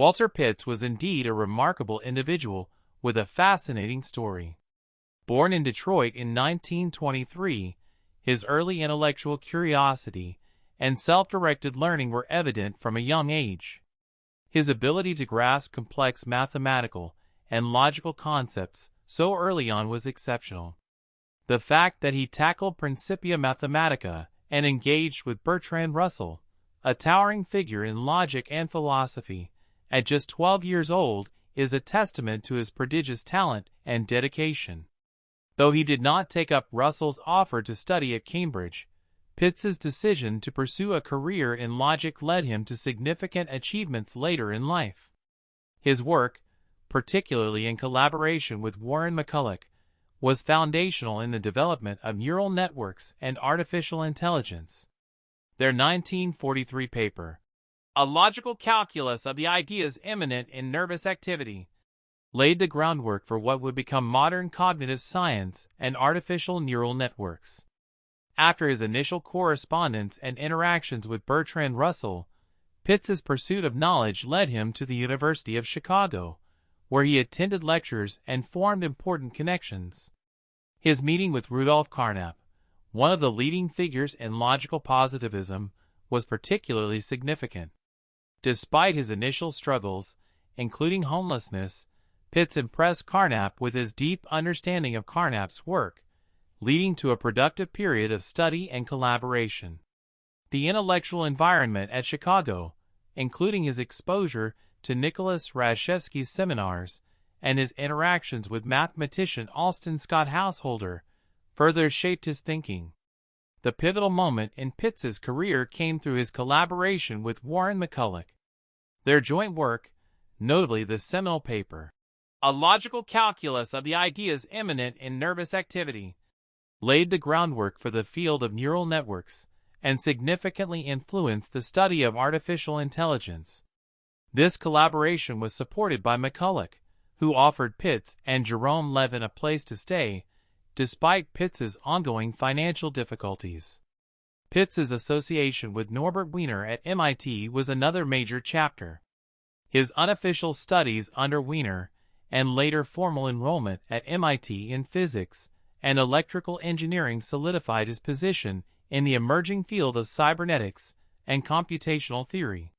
Walter Pitts was indeed a remarkable individual with a fascinating story. Born in Detroit in 1923, his early intellectual curiosity and self-directed learning were evident from a young age. His ability to grasp complex mathematical and logical concepts so early on was exceptional. The fact that he tackled Principia Mathematica and engaged with Bertrand Russell, a towering figure in logic and philosophy, at just 12 years old is a testament to his prodigious talent and dedication. Though he did not take up Russell's offer to study at Cambridge, Pitts's decision to pursue a career in logic led him to significant achievements later in life. His work, particularly in collaboration with Warren McCulloch, was foundational in the development of neural networks and artificial intelligence. Their 1943 paper, A Logical Calculus of the Ideas Immanent in Nervous Activity, laid the groundwork for what would become modern cognitive science and artificial neural networks. After his initial correspondence and interactions with Bertrand Russell, Pitts's pursuit of knowledge led him to the University of Chicago, where he attended lectures and formed important connections. His meeting with Rudolf Carnap, one of the leading figures in logical positivism, was particularly significant. Despite his initial struggles, including homelessness, Pitts impressed Carnap with his deep understanding of Carnap's work, leading to a productive period of study and collaboration. The intellectual environment at Chicago, including his exposure to Nicholas Rashevsky's seminars and his interactions with mathematician Alston Scott Householder, further shaped his thinking. The pivotal moment in Pitts's career came through his collaboration with Warren McCulloch. Their joint work, notably the seminal paper, A Logical Calculus of the Ideas Immanent in Nervous Activity, laid the groundwork for the field of neural networks and significantly influenced the study of artificial intelligence. This collaboration was supported by McCulloch, who offered Pitts and Jerome Levin a place to stay, despite Pitts's ongoing financial difficulties. Pitts's association with Norbert Wiener at MIT was another major chapter. His unofficial studies under Wiener, and later formal enrollment at MIT in physics and electrical engineering solidified his position in the emerging field of cybernetics and computational theory.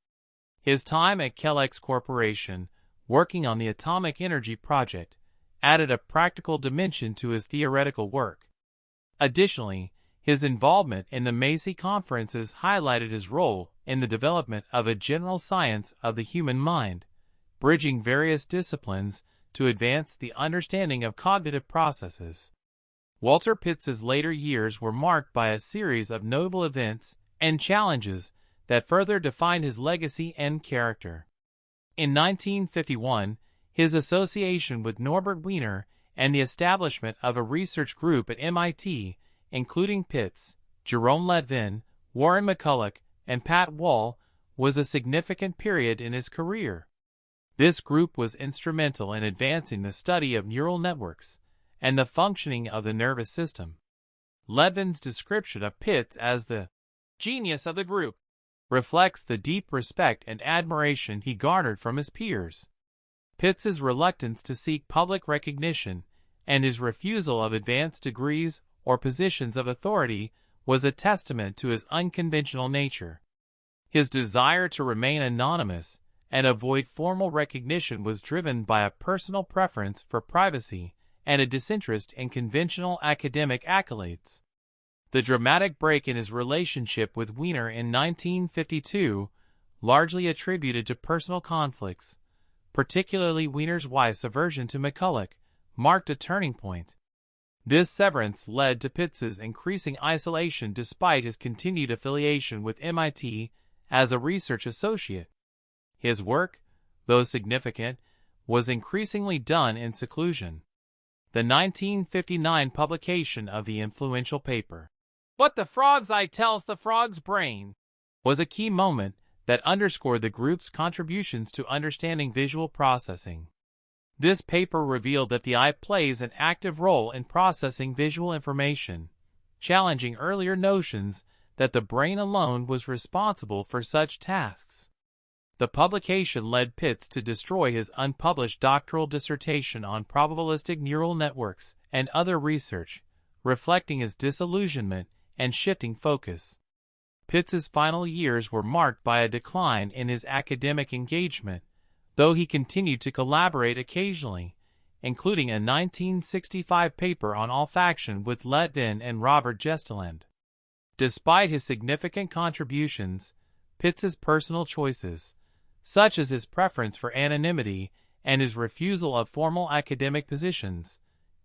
His time at Kellex Corporation, working on the atomic energy project, added a practical dimension to his theoretical work. Additionally, his involvement in the Macy conferences highlighted his role in the development of a general science of the human mind, bridging various disciplines to advance the understanding of cognitive processes. Walter Pitts's later years were marked by a series of notable events and challenges that further defined his legacy and character. In 1951, his association with Norbert Wiener and the establishment of a research group at MIT, including Pitts, Jerome Levin, Warren McCulloch, and Pat Wall, was a significant period in his career. This group was instrumental in advancing the study of neural networks and the functioning of the nervous system. Levin's description of Pitts as the genius of the group reflects the deep respect and admiration he garnered from his peers. Pitts's reluctance to seek public recognition and his refusal of advanced degrees or positions of authority was a testament to his unconventional nature. His desire to remain anonymous and avoid formal recognition was driven by a personal preference for privacy and a disinterest in conventional academic accolades. The dramatic break in his relationship with Wiener in 1952, largely attributed to personal conflicts, particularly Wiener's wife's aversion to McCulloch, marked a turning point. This severance led to Pitts's increasing isolation despite his continued affiliation with MIT as a research associate. His work, though significant, was increasingly done in seclusion. The 1959 publication of the influential paper, What the Frog's Eye Tells the Frog's Brain, was a key moment that underscored the group's contributions to understanding visual processing. This paper revealed that the eye plays an active role in processing visual information, challenging earlier notions that the brain alone was responsible for such tasks. The publication led Pitts to destroy his unpublished doctoral dissertation on probabilistic neural networks and other research, reflecting his disillusionment and shifting focus. Pitts's final years were marked by a decline in his academic engagement, though he continued to collaborate occasionally, including a 1965 paper on olfaction with Letvin and Robert Gesteland. Despite his significant contributions, Pitts's personal choices, such as his preference for anonymity and his refusal of formal academic positions,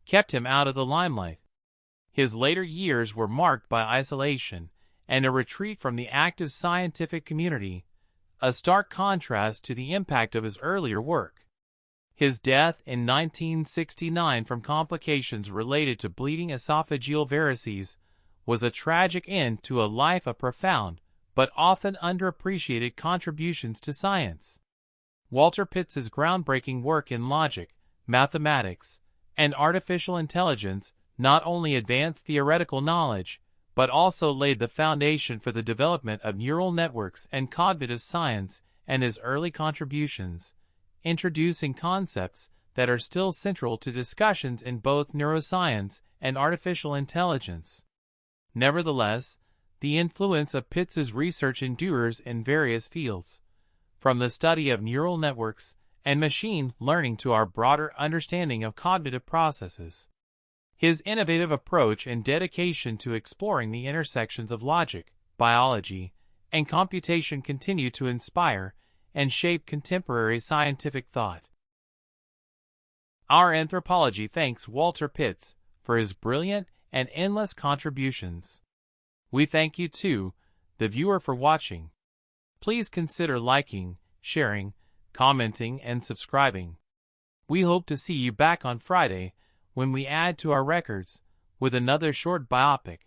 kept him out of the limelight. His later years were marked by isolation and a retreat from the active scientific community, a stark contrast to the impact of his earlier work. His death in 1969 from complications related to bleeding esophageal varices was a tragic end to a life of profound but often underappreciated contributions to science. Walter Pitts's groundbreaking work in logic, mathematics, and artificial intelligence not only advanced theoretical knowledge, but also laid the foundation for the development of neural networks and cognitive science, and his early contributions, introducing concepts that are still central to discussions in both neuroscience and artificial intelligence. Nevertheless, the influence of Pitts's research endures in various fields, from the study of neural networks and machine learning to our broader understanding of cognitive processes. His innovative approach and dedication to exploring the intersections of logic, biology, and computation continue to inspire and shape contemporary scientific thought. Our Anthropology thanks Walter Pitts for his brilliant and endless contributions. We thank you too, the viewer, for watching. Please consider liking, sharing, commenting, and subscribing. We hope to see you back on Friday when we add to our records with another short biopic.